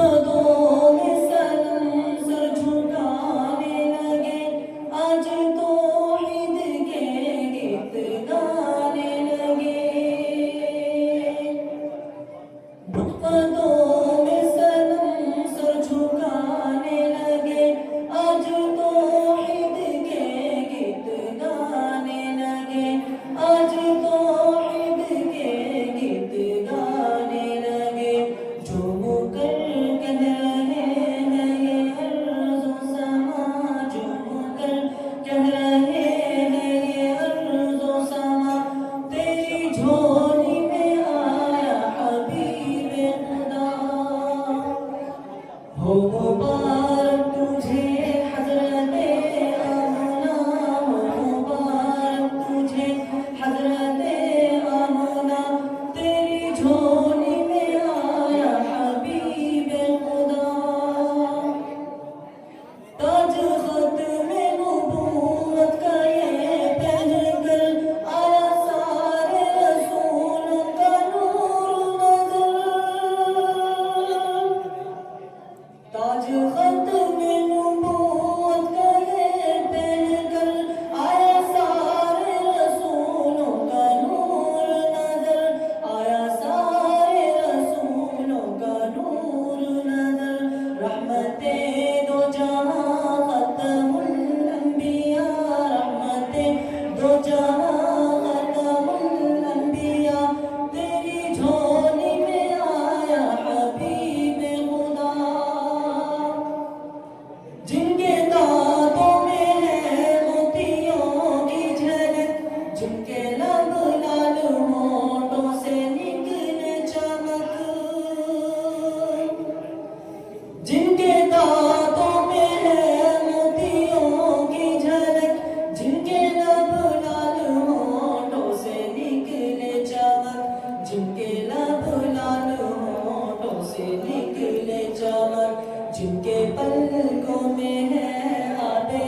कदों में सनम सर झुकाने लगे, आज तौहीद के गीत गाने लगे। कदों में सनम सर झुकाने लगे, आज तौहीद के गीत गाने लगे, आज तौहीद के गीत गाने लगे। झूमकर कह रहे हैं ये अर्ज़ व समा, झूमकर कह रहे हैं ये अर्ज़ व समा, तेरी झोली में आया हबीबे खुदा। हो मुबारक तुझे हज़रते आमना, हो मुबारक तुझे हज़रते आमना, तेरी झोली में आया हबीबे खुदा। ताज ख़त्मे नबूवत का ये पहनकर आया सारे रसूलों का नूर नज़र। ताज ख़त्मे नबूवत का ये पहनकर आया सारे रसूलों का नूर नज़र, आया सारे रसूलों का नूर नज़र। रहमते दो जहां ख़त्मुल अंबिया, रहमते दो जहां ख़त्मुल अंबिया, तेरी झोली में आया हबीबे खुदा। जिनके दांतों में है मोतियों की झलक, जिनके लब लाल होठों से निकले चमक, जिनके दांतों में है मोतियों की झलक, जिनके लब लाल होठों से निकले चमक, जिनके लब लाल होठों से निकले चमक, जिनके पलकों में है आबे